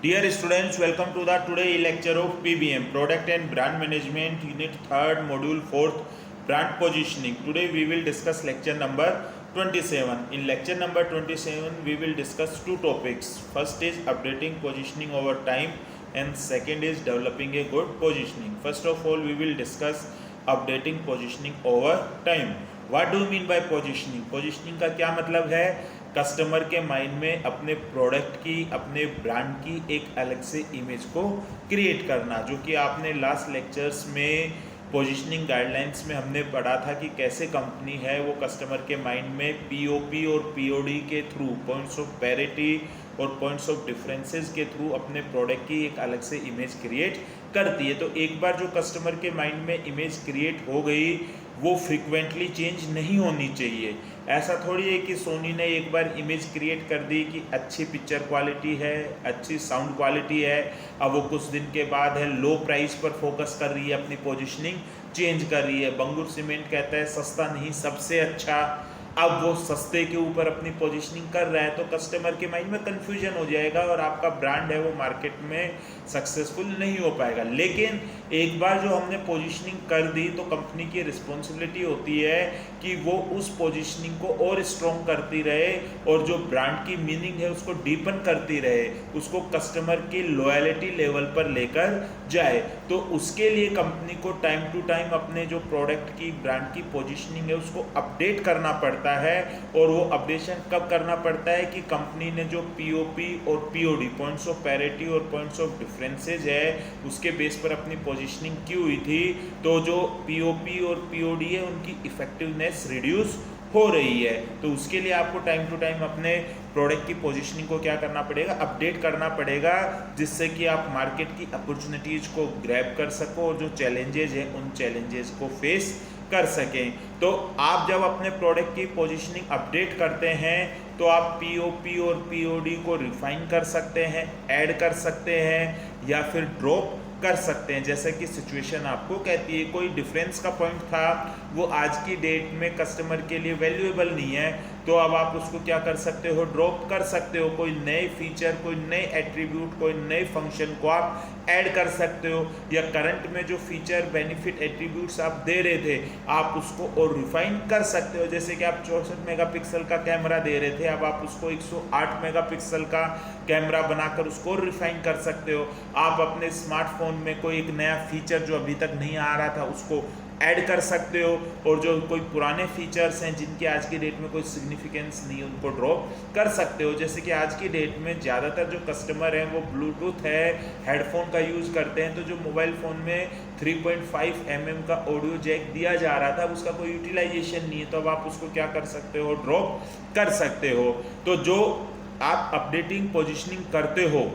Dear students, welcome to the today lecture of PBM Product and Brand Management Unit 3rd Module 4th Brand Positioning. Today we will discuss lecture number 27. In lecture number 27 we will discuss two topics. First is updating positioning over time and second is developing a good positioning. First of all we will discuss updating positioning over time. What do you mean by positioning? Positioning का क्या मतलब है? Customer के mind में अपने product की, अपने brand की एक अलग से इमेज को क्रिएट करना, जो कि आपने लास्ट लेक्चर्स में पोजीशनिंग गाइडलाइंस में हमने पढ़ा था कि कैसे कंपनी है वो कस्टमर के माइंड में पीओपी और पीओडी के थ्रू, पॉइंट्स ऑफ पैरिटी और पॉइंट्स ऑफ डिफरेंसेस के थ्रू अपने प्रोडक्ट की एक अलग से इमेज क्रिएट करती है। तो एक बार जो कस्टमर के माइंड में इमेज क्रिएट हो गई वो फ्रिक्वेंटली चेंज नहीं होनी चाहिए। ऐसा थोड़ी है कि सोनी ने एक बार इमेज क्रिएट कर दी कि अच्छी पिक्चर क्वालिटी है, अच्छी साउंड क्वालिटी है, अब वो कुछ दिन के बाद है लो प्राइस पर फोकस कर रही है, अपनी पोजीशनिंग चेंज कर रही है। बंगुर सीमेंट कहता है सस्ता नहीं सबसे अच्छा, अब वो सस्ते के ऊपर अपनी पोजीशनिंग कर रहा है, तो कस्टमर के माइंड में कन्फ्यूजन हो जाएगा और आपका ब्रांड है वो मार्केट में सक्सेसफुल नहीं हो पाएगा। लेकिन एक बार जो हमने पोजीशनिंग कर दी तो कंपनी की रिस्पॉन्सिबिलिटी होती है कि वो उस पोजीशनिंग को और स्ट्रॉन्ग करती रहे और जो ब्रांड की मीनिंग है उसको डीपन करती रहे, उसको कस्टमर की लॉयल्टी लेवल पर लेकर जाए। तो उसके लिए कंपनी को टाइम टू टाइम अपने जो प्रोडक्ट की, ब्रांड की पोजीशनिंग है उसको अपडेट करना पड़ता है। और वो अपडेशन कब करना पड़ता है कि कंपनी ने जो पीओपी और पीओडी, पॉइंट्स ऑफ पैरिटी और पॉइंट्स ऑफ डिफरेंसेज है, उसके बेस पर अपनी पोजीशनिंग की हुई थी, तो जो पीओपी और पीओडी है उनकी इफेक्टिवनेस रिड्यूस हो रही है। तो उसके लिए आपको टाइम टू टाइम अपने प्रोडक्ट की पोजीशनिंग को क्या करना पड़ेगा, अपडेट करना पड़ेगा, जिससे कि आप मार्केट की अपॉर्चुनिटीज को ग्रैब कर सको और जो चैलेंजेज हैं उन चैलेंजेस को फेस कर सकें। तो आप जब अपने प्रोडक्ट की पोजीशनिंग अपडेट करते हैं तो आप पीओपी और पीओडी को रिफाइन कर सकते हैं, ऐड कर सकते हैं या फिर ड्रॉप कर सकते हैं, जैसे कि सिचुएशन आपको कहती है। कोई डिफरेंस का पॉइंट था वो आज की डेट में कस्टमर के लिए वैल्यूएबल नहीं है, तो अब आप उसको क्या कर सकते हो, ड्रॉप कर सकते हो। कोई नए फीचर, कोई नए एट्रीब्यूट, कोई नए फंक्शन को आप ऐड कर सकते हो, या करंट में जो फीचर, बेनिफिट, एट्रीब्यूट्स आप दे रहे थे आप उसको और रिफाइन कर सकते हो। जैसे कि आप 64 मेगापिक्सल का कैमरा दे रहे थे, अब आप उसको 108 मेगापिक्सल का कैमरा बनाकर उसको रिफाइन कर सकते हो। आप अपने स्मार्टफोन में कोई एक नया फीचर जो अभी तक नहीं आ रहा था उसको ऐड कर सकते हो, और जो कोई पुराने फीचर्स हैं जिनके आज की डेट में कोई सिग्निफिकेंस नहीं है उनको ड्रॉप कर सकते हो। जैसे कि आज की डेट में ज़्यादातर जो कस्टमर हैं वो ब्लूटूथ है, हेडफोन का यूज़ करते हैं, तो जो मोबाइल फ़ोन में 3.5 mm का ऑडियो जैक दिया जा रहा था उसका कोई यूटिलाइजेशन नहीं है, तो अब आप उसको क्या कर सकते हो, ड्रॉप कर सकते हो। तो जो आप अपडेटिंग पोजिशनिंग करते हो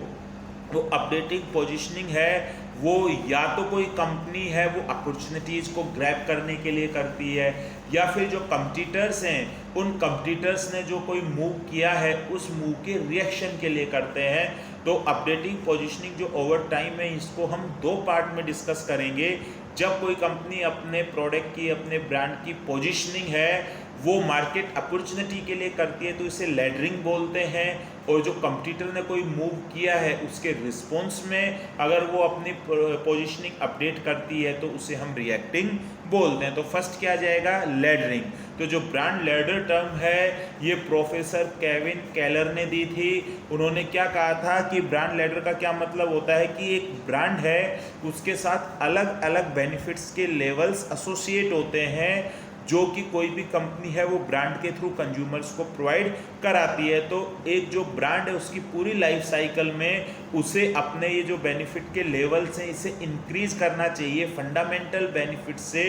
वो अपडेटिंग पोजीशनिंग है वो या तो कोई कंपनी है वो अपॉर्चुनिटीज़ को ग्रैब करने के लिए करती है, या फिर जो कंपटीटर्स हैं उन कंपटीटर्स ने जो कोई मूव किया है उस मूव के रिएक्शन के लिए करते हैं। तो अपडेटिंग पोजीशनिंग जो ओवर टाइम है इसको हम दो पार्ट में डिस्कस करेंगे। जब कोई कंपनी अपने प्रोडक्ट की, अपने ब्रांड की पोजीशनिंग है वो मार्केट अपॉर्चुनिटी के लिए करती है तो इसे लैडरिंग बोलते हैं, और जो कंपटीटर ने कोई मूव किया है उसके रिस्पॉन्स में अगर वो अपनी पोजीशनिंग अपडेट करती है तो उसे हम रिएक्टिंग बोलते हैं। तो फर्स्ट क्या आ जाएगा, लैडरिंग। तो जो ब्रांड लैडर टर्म है ये प्रोफेसर केविन केलर ने दी थी। उन्होंने क्या कहा था कि ब्रांड लैडर का क्या मतलब होता है कि एक ब्रांड है उसके साथ अलग अलग बेनिफिट्स के लेवल्स एसोसिएट होते हैं जो कि कोई भी कंपनी है वो ब्रांड के थ्रू कंज्यूमर्स को प्रोवाइड कराती है। तो एक जो ब्रांड है उसकी पूरी लाइफ साइकिल में उसे अपने ये जो बेनिफिट के लेवल्स हैं इसे इंक्रीज करना चाहिए, फंडामेंटल बेनिफिट से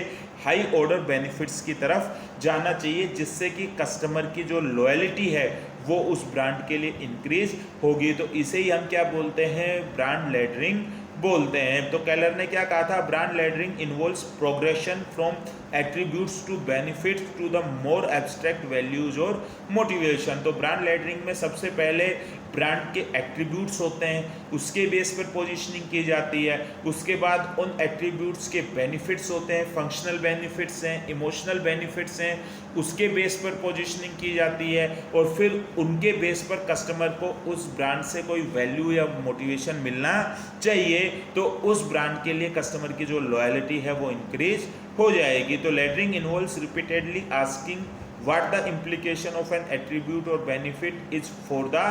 हाई ऑर्डर बेनिफिट्स की तरफ जाना चाहिए, जिससे कि कस्टमर की जो लॉयल्टी है वो उस ब्रांड के लिए इंक्रीज होगी। तो इसे ही हम क्या बोलते हैं, ब्रांड लैडरिंग बोलते हैं। तो केलर ने क्या कहा था, brand laddering involves progression from attributes to benefits to the more abstract values और मोटिवेशन। तो ब्रांड लैडरिंग में सबसे पहले ब्रांड के एट्रीब्यूट्स होते हैं, उसके बेस पर पोजीशनिंग की जाती है। उसके बाद उन एट्रीब्यूट्स के बेनिफिट्स होते हैं, फंक्शनल बेनिफिट्स हैं, इमोशनल बेनिफिट्स हैं, उसके बेस पर पोजीशनिंग की जाती है और फिर उनके बेस पर कस्टमर को उस ब्रांड से कोई वैल्यू या मोटिवेशन मिलना चाहिए, तो उस ब्रांड के लिए कस्टमर की जो लॉयल्टी है वो इंक्रीज हो जाएगी। तो lettering involves repeatedly asking what the implication of an attribute or benefit is for the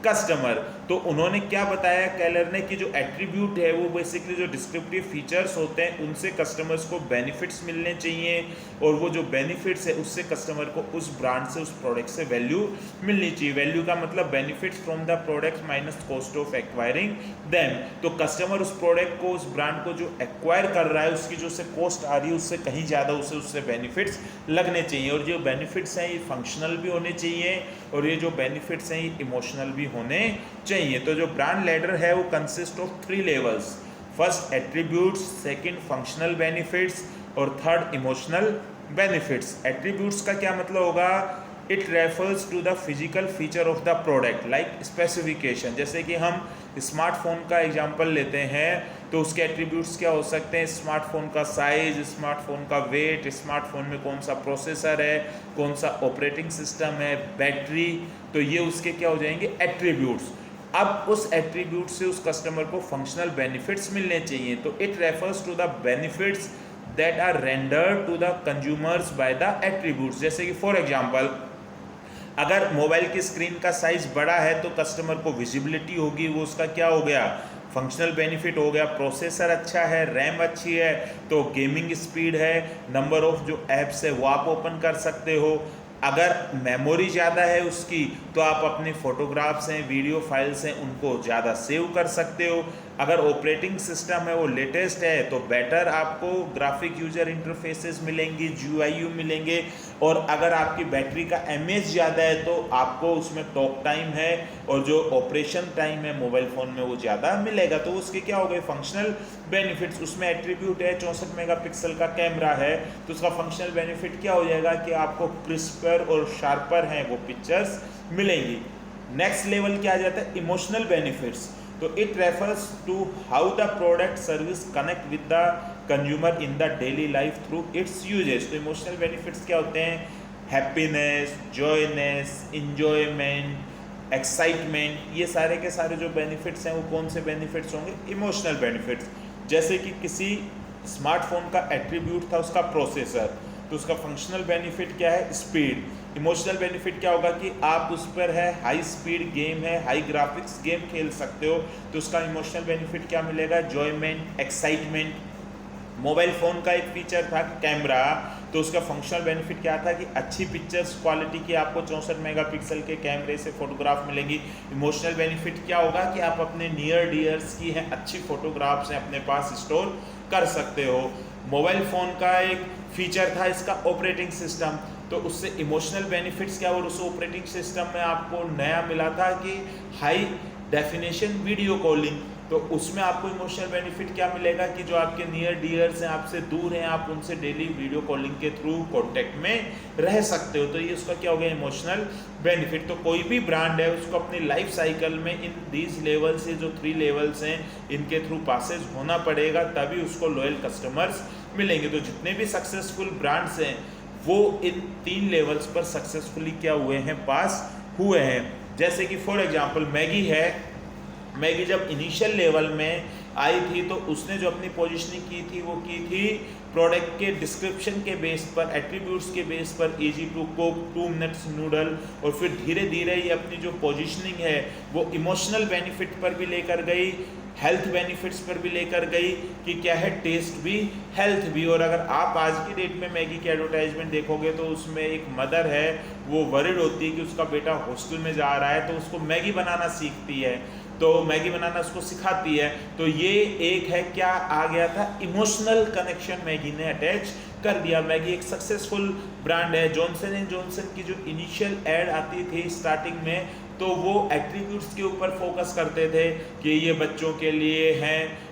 customer. तो उन्होंने क्या बताया केलर ने कि जो एट्रीब्यूट है वो बेसिकली जो डिस्क्रिप्टिव फीचर्स होते हैं उनसे कस्टमर्स को बेनिफिट्स मिलने चाहिए और वो जो बेनिफिट्स है उससे कस्टमर को उस ब्रांड से, उस प्रोडक्ट से वैल्यू मिलनी चाहिए। वैल्यू का मतलब benefits from the product minus cost of acquiring them. तो कस्टमर उस प्रोडक्ट को, उस ब्रांड को जो एक्वायर कर रहा है उसकी जो उसे कॉस्ट आ रही है उससे कहीं ज़्यादा उससे बेनिफिट्स लगने चाहिए और जो बेनिफिट्स हैं ये फंक्शनल भी होने चाहिए और ये जो बेनिफिट्स हैं ये इमोशनल भी होने चाहिए। तो जो ब्रांड लैडर है वो consist of 3 levels, first attributes, second functional benefits और थर्ड इमोशनल बेनिफिट्स। एट्रीब्यूट्स का क्या मतलब होगा? It refers to the physical feature of the product like specification. जैसे कि हम स्मार्टफोन का एग्जांपल लेते हैं तो उसके एट्रीब्यूट्स क्या हो सकते हैं? स्मार्टफोन का साइज, स्मार्टफोन का वेट, स्मार्टफोन में कौन सा प्रोसेसर है, कौन सा ऑपरेटिंग सिस्टम है, बैटरी, तो ये उसके क्या हो जाएंगे? एट्रीब्यूट्स। अब उस एट्रीब्यूट से उस कस्टमर को फंक्शनल बेनिफिट्स मिलने चाहिए। तो it refers to the benefits that are rendered to the consumers by the attributes. जैसे कि फॉर एग्जांपल अगर मोबाइल की स्क्रीन का साइज बड़ा है तो कस्टमर को विजिबिलिटी होगी, वो उसका क्या हो गया? फंक्शनल बेनिफिट हो गया। प्रोसेसर अच्छा है, रैम अच्छी है तो गेमिंग स्पीड है, नंबर ऑफ जो ऐप्स है वो आप ओपन कर सकते हो। अगर मेमोरी ज़्यादा है उसकी तो आप अपने फोटोग्राफ्स हैं, वीडियो फाइल्स हैं, उनको ज़्यादा सेव कर सकते हो। अगर ऑपरेटिंग सिस्टम है वो लेटेस्ट है तो बेटर आपको ग्राफिक यूजर इंटरफेसेस मिलेंगी, GUI मिलेंगे। और अगर आपकी बैटरी का mAh ज़्यादा है तो आपको उसमें टॉक टाइम है और जो ऑपरेशन टाइम है मोबाइल फ़ोन में वो ज़्यादा मिलेगा। तो उसके क्या हो गए? Functional benefits. उसमें एट्रीब्यूट है 64 मेगापिक्सल का कैमरा है तो उसका फंक्शनल बेनिफिट क्या हो जाएगा कि आपको क्रिस्पर और शार्पर हैं वो पिक्चर्स मिलेंगी। नेक्स्ट लेवल क्या आ जाता है? Emotional benefits. तो it refers to how the product service connect with the consumer in the daily life through its uses. तो इमोशनल बेनिफिट्स क्या होते हैं? हैप्पीनेस, जॉयनेस, इंजॉयमेंट, एक्साइटमेंट, ये सारे के सारे जो बेनिफिट्स हैं वो कौन से बेनिफिट्स होंगे? Emotional benefits. जैसे कि किसी स्मार्टफोन का एट्रीब्यूट था उसका प्रोसेसर, तो उसका फंक्शनल बेनिफिट क्या है? स्पीड। इमोशनल बेनिफिट क्या होगा कि आप उस पर है हाई स्पीड गेम है, हाई ग्राफिक्स गेम खेल सकते हो तो उसका इमोशनल बेनिफिट क्या मिलेगा? जॉयमेंट, एक्साइटमेंट। मोबाइल फ़ोन का एक फीचर था कैमरा, तो उसका फंक्शनल बेनिफिट क्या था कि अच्छी पिक्चर्स क्वालिटी की आपको 64 मेगापिक्सल के कैमरे से फोटोग्राफ मिलेंगी। इमोशनल बेनिफिट क्या होगा कि आप अपने नियर डियर्स की हैं अच्छी फोटोग्राफ्स हैं अपने पास स्टोर कर सकते हो। मोबाइल फ़ोन का एक फीचर था इसका ऑपरेटिंग सिस्टम, तो उससे इमोशनल बेनिफिट्स क्या, और उस ऑपरेटिंग सिस्टम में आपको नया मिला था कि हाई डेफिनेशन वीडियो कॉलिंग, तो उसमें आपको इमोशनल बेनिफिट क्या मिलेगा कि जो आपके नियर डियर्स हैं, आपसे दूर हैं, आप उनसे डेली वीडियो कॉलिंग के थ्रू कांटेक्ट में रह सकते हो। तो ये उसका क्या हो गया? Emotional benefit. तो कोई भी ब्रांड है उसको अपनी लाइफ साइकिल में इन दीज लेवल्स से, जो 3 लेवल्स हैं, इनके थ्रू पासेज होना पड़ेगा तभी उसको लॉयल कस्टमर्स मिलेंगे। तो जितने भी सक्सेसफुल ब्रांड्स हैं वो इन 3 लेवल्स पर सक्सेसफुली क्या हुए हैं? पास हुए हैं। जैसे कि फॉर एग्जांपल मैगी है, मैगी जब इनिशियल लेवल में आई थी तो उसने जो अपनी पोजीशनिंग की थी वो की थी प्रोडक्ट के डिस्क्रिप्शन के बेस पर, एट्रीब्यूट्स के बेस पर, easy to cook, 2 minutes noodle, और फिर धीरे धीरे ये अपनी जो पोजीशनिंग है वो इमोशनल बेनिफिट पर भी लेकर गई, हेल्थ बेनिफिट्स पर भी लेकर गई कि क्या है? टेस्ट भी, हेल्थ भी। और अगर आप आज की डेट में मैगी की एडवर्टाइजमेंट देखोगे तो उसमें एक मदर है वो वरिड होती है कि उसका बेटा हॉस्टल में जा रहा है तो उसको मैगी बनाना सीखती है, तो मैगी बनाना उसको सिखाती है। तो ये एक है क्या आ गया था? इमोशनल कनेक्शन मैगी ने अटैच कर दिया। मैगी एक सक्सेसफुल ब्रांड है। जॉनसन एंड जॉनसन की जो इनिशियल एड आती थी स्टार्टिंग में तो वो एट्रीब्यूट्स के ऊपर फोकस करते थे कि ये बच्चों के लिए हैं,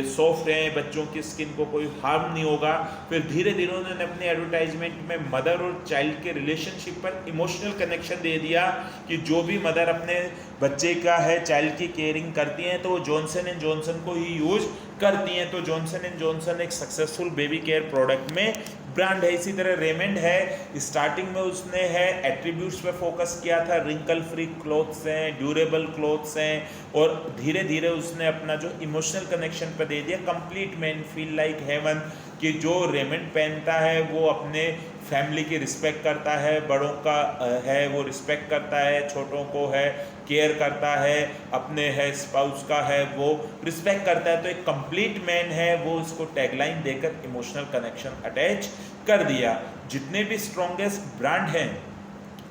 सॉफ्ट हैं, बच्चों की स्किन को कोई हार्म नहीं होगा। फिर धीरे धीरे उन्होंने अपने एडवर्टाइजमेंट में मदर और चाइल्ड के रिलेशनशिप पर इमोशनल कनेक्शन दे दिया कि जो भी मदर अपने बच्चे का है, चाइल्ड की केयरिंग करती हैं तो वो जॉनसन एंड जॉनसन को ही यूज करती हैं। तो जॉनसन एंड जॉनसन एक सक्सेसफुल बेबी केयर प्रोडक्ट में ब्रांड है। इसी तरह रेमंड है, स्टार्टिंग में उसने है एट्रीब्यूट्स पे फोकस किया था, रिंकल फ्री क्लोथ्स हैं, ड्यूरेबल क्लोथ्स हैं, और धीरे धीरे उसने अपना जो इमोशनल कनेक्शन पे दे दिया complete man feel like heaven, कि जो रेमंड पहनता है वो अपने फैमिली की रिस्पेक्ट करता है, बड़ों का है वो रिस्पेक्ट करता है, छोटों को है केयर करता है, अपने है स्पाउस का है वो रिस्पेक्ट करता है। तो एक कंप्लीट मैन है, वो उसको टैगलाइन देकर इमोशनल कनेक्शन अटैच कर दिया। जितने भी स्ट्रॉन्गेस्ट ब्रांड हैं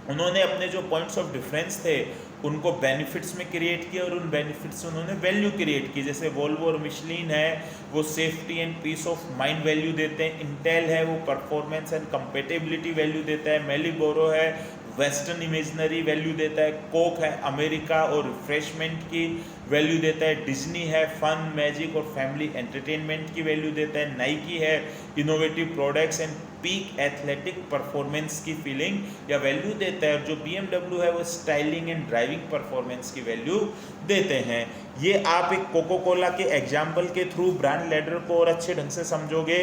उन्होंने अपने जो पॉइंट्स ऑफ डिफरेंस थे उनको बेनिफिट्स में क्रिएट किया और उन बेनिफिट्स से उन्होंने वैल्यू क्रिएट की। जैसे वोल्वो और मिशलिन है वो safety and peace of mind value देते हैं, इंटेल है वो परफॉर्मेंस एंड कंपेटेबिलिटी वैल्यू देता है, मेलिबोरो है वेस्टर्न इमेजनरी वैल्यू देता है, कोक है अमेरिका और रिफ्रेशमेंट की वैल्यू देता है, डिज्नी है फन मैजिक और फैमिली एंटरटेनमेंट की वैल्यू देता है, नाइकी है innovative products and peak athletic performance की फीलिंग या वैल्यू देता है, और जो BMW है वो स्टाइलिंग एंड ड्राइविंग परफॉर्मेंस की वैल्यू देते हैं। ये आप एक कोको कोला के एग्जाम्पल के थ्रू ब्रांड लेडर को और अच्छे ढंग से समझोगे।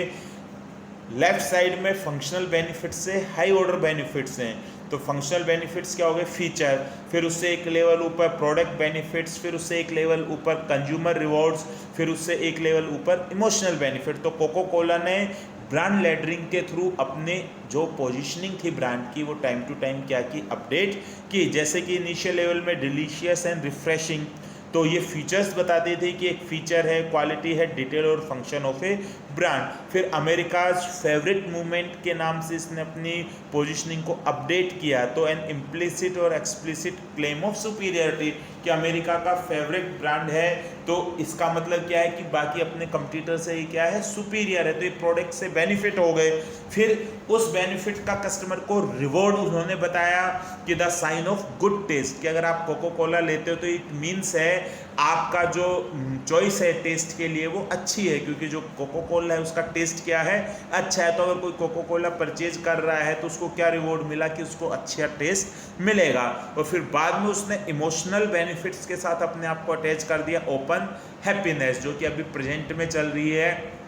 लेफ्ट साइड में फंक्शनल बेनिफिट्स से हाई ऑर्डर बेनिफिट्स हैं। तो फंक्शनल बेनिफिट्स क्या हो गए, फीचर, फिर उससे एक लेवल ऊपर प्रोडक्ट बेनिफिट्स, फिर उससे एक लेवल ऊपर कंज्यूमर रिवॉर्ड्स, फिर उससे एक लेवल ऊपर इमोशनल बेनिफिट। तो कोको कोला ने ब्रांड लेडरिंग के थ्रू अपने जो पोजीशनिंग थी ब्रांड की वो टाइम टू टाइम क्या की, अपडेट की। जैसे कि इनिशियल लेवल में डिलीशियस एंड रिफ्रेशिंग, तो ये फीचर्स बताते थे कि एक फीचर है, क्वालिटी है, डिटेल और फंक्शन ऑफ ए ब्रांड। फिर अमेरिकाज फेवरेट मूवमेंट के नाम से इसने अपनी पोजीशनिंग को अपडेट किया। तो एन इम्प्लिसिट और एक्सप्लिसिट क्लेम ऑफ सुपीरियरिटी कि अमेरिका का फेवरेट ब्रांड है, तो इसका मतलब क्या है कि बाकी अपने कंपटीटर से ही क्या है, सुपीरियर है। तो ये प्रोडक्ट से बेनिफिट हो गए। फिर उस बेनिफिट का कस्टमर को रिवॉर्ड उन्होंने बताया कि the sign of good taste, कि अगर आप कोको कोला लेते हो तो इट मीन्स है आपका जो चॉइस है टेस्ट के लिए वो अच्छी है, क्योंकि जो कोको कोला है उसका टेस्ट क्या है, अच्छा है। तो अगर कोई कोको कोला परचेज कर रहा है तो उसको क्या रिवॉर्ड मिला कि उसको अच्छा टेस्ट मिलेगा। और फिर बाद में उसने इमोशनल बेनिफिट्स के साथ अपने आप को अटैच कर दिया ओपन हैप्पीनेस, जो कि अभी प्रेजेंट में चल रही है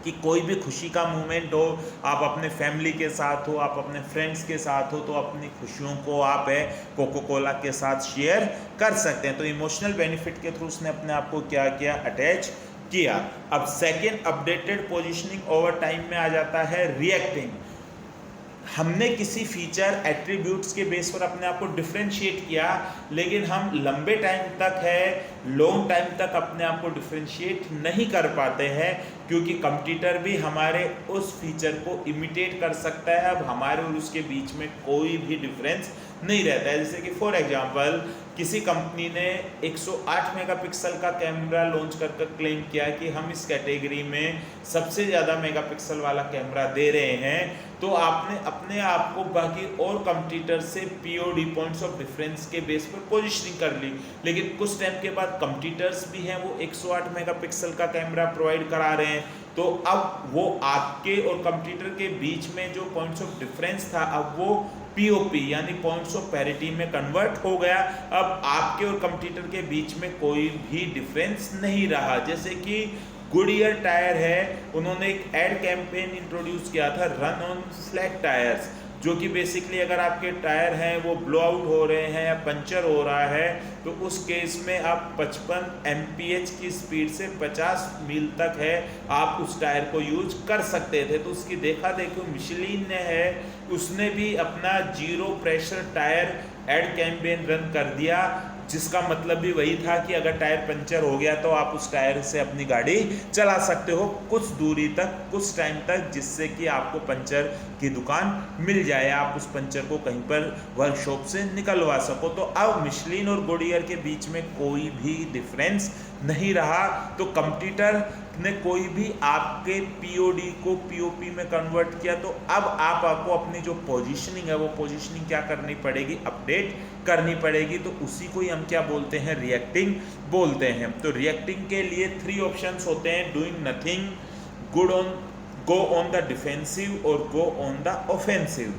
कि कोई भी खुशी का मोमेंट हो, आप अपने फैमिली के साथ हो, आप अपने फ्रेंड्स के साथ हो, तो अपनी खुशियों को आप है कोको कोला के साथ शेयर कर सकते हैं। तो इमोशनल बेनिफिट के थ्रू उसने अपने आप को क्या किया, अटैच किया। अब second updated positioning over time में आ जाता है रिएक्टिंग। हमने किसी फीचर एट्रीब्यूट्स के बेस पर अपने आप को डिफ्रेंशिएट किया, लेकिन हम लंबे टाइम तक है, लॉन्ग टाइम तक अपने आप को डिफ्रेंशिएट नहीं कर पाते हैं, क्योंकि कंपटीटर भी हमारे उस फीचर को इमिटेट कर सकता है। अब हमारे और उसके बीच में कोई भी डिफरेंस नहीं रहता है। जैसे कि फॉर एग्जांपल किसी कंपनी ने 108 मेगापिक्सल का कैमरा लॉन्च कर क्लेम किया कि हम इस कैटेगरी में सबसे ज़्यादा मेगापिक्सल वाला कैमरा दे रहे हैं, तो आपने अपने आप को बाकी और कंपटीटर से POD पॉइंट्स ऑफ डिफरेंस के बेस पर पोजीशनिंग कर ली। लेकिन कुछ टाइम के बाद कंपटीटर्स भी हैं वो 108 मेगापिक्सल का कैमरा प्रोवाइड करा रहे हैं, तो अब वो आपके और कंपटीटर के बीच में जो पॉइंट्स ऑफ डिफरेंस था अब वो POP यानी पॉइंट्स ऑफ पैरिटी में कन्वर्ट हो गया। अब आपके और कंपटीटर के बीच में कोई भी डिफरेंस नहीं रहा। जैसे कि गुडियर टायर है, उन्होंने एक एड कैंपेन इंट्रोड्यूस किया था, रन ऑन फ्लैट टायर्स, जो कि बेसिकली अगर आपके टायर हैं वो ब्लो आउट हो रहे हैं या पंचर हो रहा है, तो उस केस में आप 55 mph की स्पीड से 50 मील तक है आप उस टायर को यूज कर सकते थे। तो उसकी देखा देखो मिशेलिन ने है, उसने भी अपना zero pressure tyre ad campaign run कर दिया, जिसका मतलब भी वही था कि अगर टायर पंचर हो गया तो आप उस टायर से अपनी गाड़ी चला सकते हो कुछ दूरी तक, कुछ टाइम तक, जिससे कि आपको पंचर की दुकान मिल जाए, आप उस पंचर को कहीं पर वर्कशॉप से निकलवा सको। तो अब मिशेलिन और गुडियर के बीच में कोई भी डिफरेंस नहीं रहा। तो कंपटीटर ने कोई भी आपके POD को POP में कन्वर्ट किया, तो अब आपको अपनी जो पोजीशनिंग है वो पोजीशनिंग क्या करनी पड़ेगी, अपडेट करनी पड़ेगी, तो उसी को ही हम क्या बोलते हैं, रिएक्टिंग बोलते हैं। तो रिएक्टिंग के लिए 3 ऑप्शंस होते हैं, doing nothing, go on the defensive और गो ऑन द ऑफेंसिव।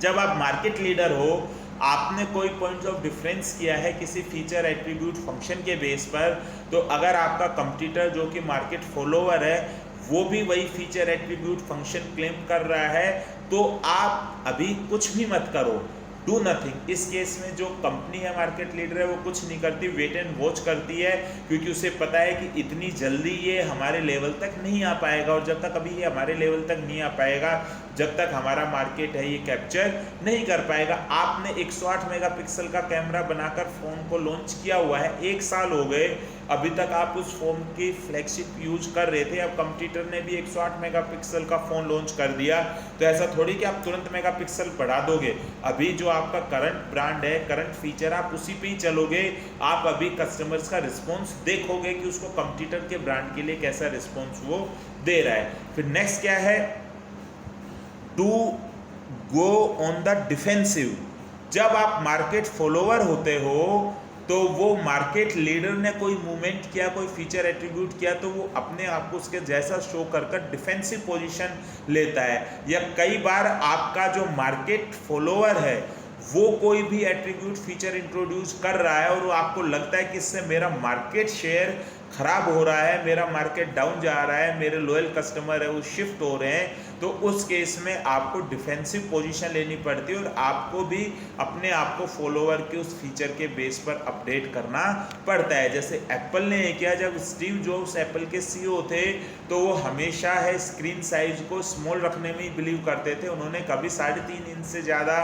जब आप मार्केट लीडर हो, आपने कोई पॉइंट ऑफ डिफरेंस किया है किसी फीचर एट्रीब्यूट फंक्शन के बेस पर, तो अगर आपका कंपटीटर जो कि मार्केट फॉलोअर है वो भी वही फीचर एट्रीब्यूट फंक्शन क्लेम कर रहा है, तो आप अभी कुछ भी मत करो, डू नथिंग। इस केस में जो कंपनी है मार्केट लीडर है वो कुछ नहीं करती, वेट एंड वॉच करती है, क्योंकि उसे पता है कि इतनी जल्दी ये हमारे लेवल तक नहीं आ पाएगा, और जब तक अभी ये हमारे लेवल तक नहीं आ पाएगा, जब तक हमारा मार्केट है ये कैप्चर नहीं कर पाएगा। आपने 108 मेगापिक्सल का कैमरा बनाकर फ़ोन को लॉन्च किया हुआ है, 1 साल हो गए, अभी तक आप उस फ़ोन की फ्लैगशिप यूज कर रहे थे, अब कंपटीटर ने भी 108 मेगापिक्सल का फ़ोन लॉन्च कर दिया, तो ऐसा थोड़ी कि आप तुरंत मेगापिक्सल बढ़ा दोगे। अभी जो आपका करंट ब्रांड है, करंट फीचर, आप उसी पे ही चलोगे। आप अभी कस्टमर्स का रिस्पॉन्स देखोगे कि उसको कंपटीटर के ब्रांड के लिए कैसा रिस्पॉन्स वो दे रहा है। फिर नेक्स्ट क्या है, to go on the defensive. जब आप मार्केट फॉलोअर होते हो तो वो मार्केट लीडर ने कोई मूवमेंट किया, कोई फीचर एट्रीब्यूट किया, तो वो अपने आप को उसके जैसा शो कर डिफेंसिव पोजीशन लेता है। या कई बार आपका जो मार्केट फॉलोअर है वो कोई भी एट्रीब्यूट फीचर इंट्रोड्यूस कर रहा है और वो आपको लगता है कि इससे मेरा मार्केट शेयर खराब हो रहा है, मेरा मार्केट डाउन जा रहा है, मेरे लॉयल कस्टमर है वो शिफ्ट हो रहे हैं, तो उस केस में आपको डिफेंसिव पोजीशन लेनी पड़ती है और आपको भी अपने आप को फॉलोअर के उस फीचर के बेस पर अपडेट करना पड़ता है। जैसे एप्पल ने किया, जब स्टीव जॉब्स एप्पल के सीईओ थे तो वो हमेशा है स्क्रीन साइज को स्मॉल रखने में ही बिलीव करते थे। उन्होंने कभी 3.5 इंच से ज़्यादा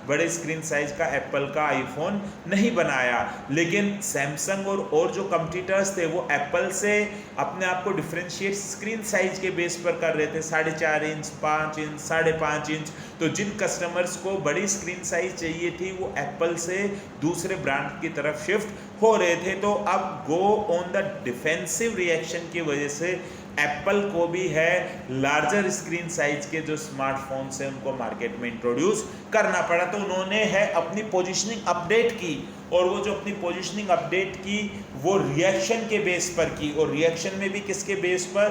बड़े स्क्रीन साइज का एप्पल का आईफोन नहीं बनाया, लेकिन सैमसंग और जो कंपटीटर्स थे वो एप्पल से अपने आप को डिफरेंशिएट स्क्रीन साइज के बेस पर कर रहे थे, 4.5 इंच, 5 इंच, 5.5 इंच। तो जिन कस्टमर्स को बड़ी स्क्रीन साइज चाहिए थी वो एप्पल से दूसरे ब्रांड की तरफ शिफ्ट हो रहे थे। तो अब गो ऑन द डिफेंसिव रिएक्शन की वजह से एप्पल को भी है लार्जर स्क्रीन साइज के जो स्मार्टफोन्स हैं उनको मार्केट में इंट्रोड्यूस करना पड़ा। तो उन्होंने है अपनी पोजीशनिंग अपडेट की, और वो जो अपनी पोजीशनिंग अपडेट की वो रिएक्शन के बेस पर की, और रिएक्शन में भी किसके बेस पर,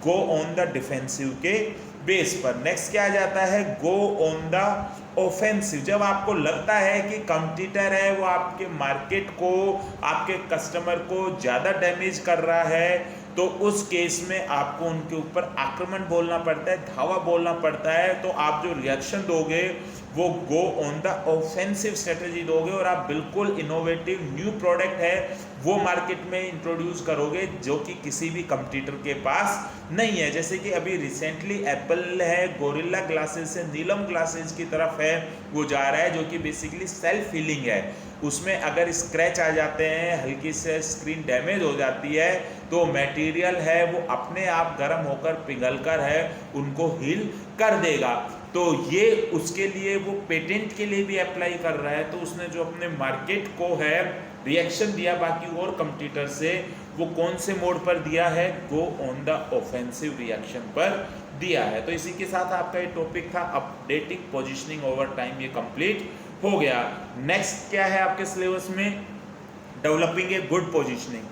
गो ऑन द डिफेंसिव के बेस पर। नेक्स्ट क्या आ जाता है, गो ऑन द ऑफेंसिव। जब आपको लगता है कि कंपटीटर है वो आपके मार्केट को, आपके कस्टमर को ज़्यादा डैमेज कर रहा है, तो उस केस में आपको उनके ऊपर आक्रमण बोलना पड़ता है, धावा बोलना पड़ता है। तो आप जो रिएक्शन दोगे वो गो ऑन द ऑफेंसिव स्ट्रेटजी दोगे, और आप बिल्कुल इनोवेटिव न्यू प्रोडक्ट है वो मार्केट में इंट्रोड्यूस करोगे जो कि किसी भी कंपटीटर के पास नहीं है। जैसे कि अभी रिसेंटली एप्पल है गोरिल्ला ग्लासेस से नीलम ग्लासेस की तरफ है वो जा रहा है, जो कि बेसिकली सेल्फ हीलिंग है। उसमें अगर स्क्रैच आ जाते हैं, हल्की से स्क्रीन डैमेज हो जाती है, तो मटेरियल है वो अपने आप गर्म होकर पिघलकर है उनको हील कर देगा। तो ये उसके लिए वो पेटेंट के लिए भी अप्लाई कर रहा है। तो उसने जो अपने मार्केट को है रिएक्शन दिया बाकी और कंपटीटर से, वो कौन से मोड पर दिया है, गो ऑन द ऑफेंसिव रिएक्शन पर दिया है। तो इसी के साथ आपका ये टॉपिक था अपडेटिंग पोजीशनिंग ओवर टाइम, ये कंप्लीट हो गया। नेक्स्ट क्या है आपके सिलेबस में, developing a good positioning.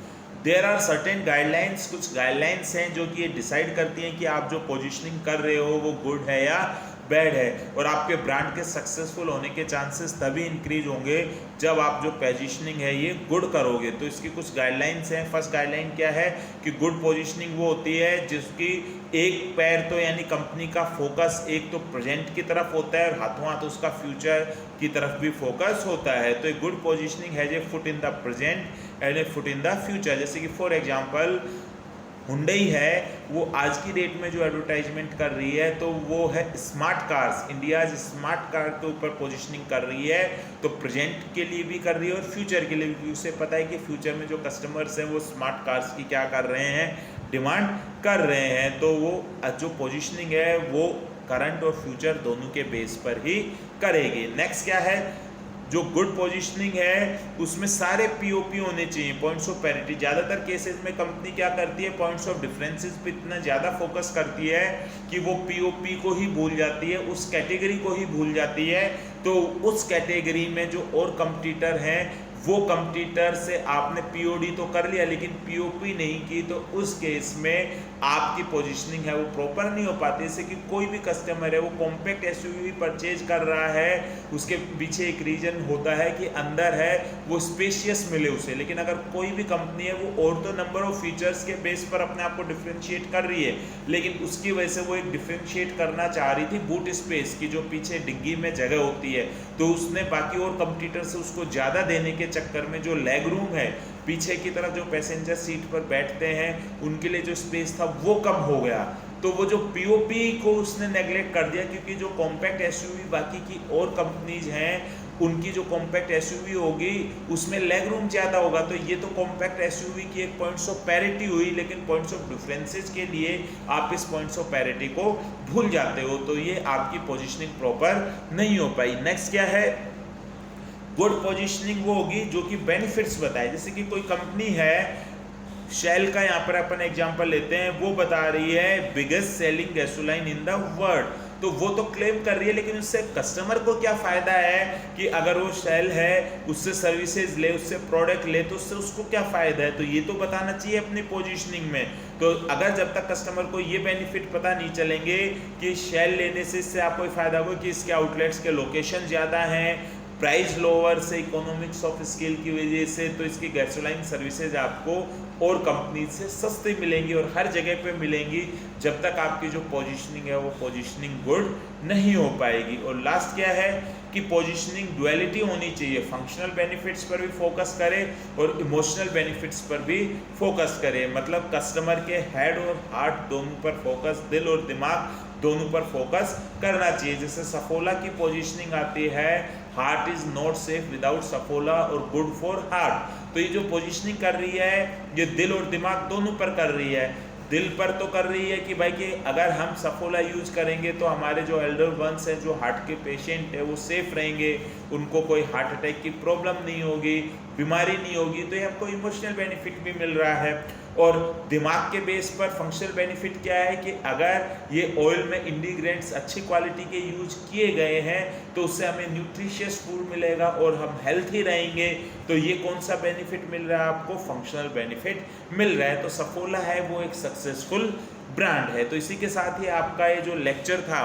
There are certain guidelines, कुछ गाइडलाइंस हैं जो कि ये डिसाइड करती हैं कि आप जो पोजीशनिंग कर रहे हो वो गुड है या बैड है, और आपके ब्रांड के सक्सेसफुल होने के चांसेस तभी इंक्रीज होंगे जब आप जो पोजीशनिंग है ये गुड करोगे। तो इसकी कुछ गाइडलाइंस हैं। फर्स्ट गाइडलाइन क्या है कि गुड पोजीशनिंग वो होती है जिसकी एक पैर तो यानी कंपनी का फोकस एक तो प्रेजेंट की तरफ होता है और हाथों हाथ उसका फ्यूचर की तरफ भी फोकस होता है। तो एक good positioning has a foot in the present and A foot in the future. जैसे कि फॉर एग्जांपल हुंडई है, वो आज की डेट में जो एडवर्टाइजमेंट कर रही है तो वो है smart cars, India smart car के ऊपर पोजीशनिंग कर रही है। तो प्रेजेंट के लिए भी कर रही है और फ्यूचर के लिए भी, उसे पता है कि फ्यूचर में जो कस्टमर्स हैं वो स्मार्ट कार्स की क्या कर रहे हैं, डिमांड कर रहे हैं। तो वो जो पोजीशनिंग है वो करंट और फ्यूचर दोनों के बेस पर ही करेगी। नेक्स्ट क्या है, जो गुड पोजीशनिंग है उसमें सारे पीओपी होने चाहिए, पॉइंट्स ऑफ पैरिटी। ज़्यादातर केसेस में कंपनी क्या करती है, पॉइंट्स ऑफ डिफरेंसेस पे इतना ज़्यादा फोकस करती है कि वो पीओपी को ही भूल जाती है, उस कैटेगरी को ही भूल जाती है तो उस कैटेगरी में जो और कंपटीटर हैं वो कंपटीटर से आपने पीओडी तो कर लिया लेकिन पीओपी नहीं की, तो उस केस में आपकी पोजीशनिंग है वो प्रॉपर नहीं हो पाती। जैसे कि कोई भी कस्टमर है वो कॉम्पैक्ट एसयूवी परचेज कर रहा है, उसके पीछे एक रीजन होता है कि अंदर है वो स्पेशियस मिले उसे, लेकिन अगर कोई भी कंपनी है वो और तो नंबर ऑफ फीचर्स के बेस पर अपने आप को डिफ्रेंशिएट कर रही है, लेकिन उसकी वजह से वो एक डिफ्रेंशिएट करना चाह रही थी बूट स्पेस की, जो पीछे डिग्गी में जगह होती है, तो उसने बाकी और कंपटीटर से उसको ज़्यादा देने के चक्कर में जो लेग रूम है पीछे की तरफ जो पैसेंजर सीट पर बैठते हैं उनके लिए जो स्पेस था वो कम हो गया। तो वो जो पीओपी को उसने नेगलेक्ट कर दिया, क्योंकि जो कॉम्पैक्ट एसयूवी बाकी की और कंपनीज हैं उनकी जो कॉम्पैक्ट एसयूवी होगी उसमें लेग रूम ज़्यादा होगा, तो ये तो कॉम्पैक्ट एसयूवी की एक पॉइंट्स ऑफ पैरिटी हुई, लेकिन पॉइंट्स ऑफ डिफरेंसेस के लिए आप इस पॉइंट्स ऑफ पैरिटी को भूल जाते हो, तो ये आपकी पोजीशनिंग प्रॉपर नहीं हो पाई। नेक्स्ट क्या है, गुड पोजीशनिंग वो होगी जो कि बेनिफिट्स बताए। जैसे कि कोई कंपनी है, शेल का यहाँ पर अपन एग्जांपल लेते हैं, वो बता रही है biggest selling gasoline in the world, तो वो तो क्लेम कर रही है, लेकिन उससे कस्टमर को क्या फ़ायदा है कि अगर वो शेल है उससे सर्विसेज ले, उससे प्रोडक्ट ले, तो उससे उसको क्या फ़ायदा है, तो ये तो बताना चाहिए अपनी पोजीशनिंग में। तो अगर जब तक कस्टमर को ये बेनिफिट पता नहीं चलेंगे कि शेल लेने से इससे आपको फ़ायदा होगा कि इसके आउटलेट्स के लोकेशन ज़्यादा हैं, प्राइस लोअर से, इकोनॉमिक्स ऑफ स्केल की वजह से, तो इसकी गैसोलाइन सर्विसेज आपको और कंपनी से सस्ती मिलेंगी और हर जगह पे मिलेंगी, जब तक आपकी जो पोजीशनिंग है वो पोजीशनिंग गुड नहीं हो पाएगी। और लास्ट क्या है कि पोजीशनिंग डुअलिटी होनी चाहिए, फंक्शनल बेनिफिट्स पर भी फोकस करें और इमोशनल बेनिफिट्स पर भी फोकस करें, मतलब कस्टमर के हेड और हार्ट दोनों पर फोकस, दिल और दिमाग दोनों पर फोकस करना चाहिए। जैसे सफोला की पोजीशनिंग आती है, heart is not safe without Saffola और गुड फॉर हार्ट, तो ये जो पोजीशनिंग कर रही है ये दिल और दिमाग दोनों पर कर रही है। दिल पर तो कर रही है कि भाई कि अगर हम सफोला यूज करेंगे तो हमारे जो एल्डर वंस हैं, जो हार्ट के पेशेंट है, वो सेफ रहेंगे, उनको कोई हार्ट अटैक की प्रॉब्लम नहीं होगी, बीमारी नहीं होगी, तो ये हमको इमोशनल बेनिफिट भी मिल रहा है। और दिमाग के बेस पर फंक्शनल बेनिफिट क्या है कि अगर ये ऑयल में इंग्रेडिएंट्स अच्छी क्वालिटी के यूज किए गए हैं तो उससे हमें न्यूट्रिशियस फूड मिलेगा और हम हेल्थी रहेंगे, तो ये कौन सा बेनिफिट मिल रहा है आपको, फंक्शनल बेनिफिट मिल रहा है। तो सफोला है वो एक सक्सेसफुल ब्रांड है। तो इसी के साथ ही आपका ये जो लेक्चर था,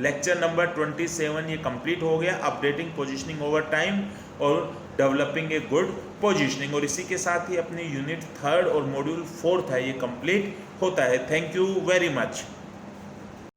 लेक्चर नंबर 27, ये कंप्लीट हो गया, अपडेटिंग पोजीशनिंग ओवर टाइम और डेवलपिंग ए गुड पोजीशनिंग, और इसी के साथ ही अपनी यूनिट 3 और मॉड्यूल 4 है ये कंप्लीट होता है। Thank you very much.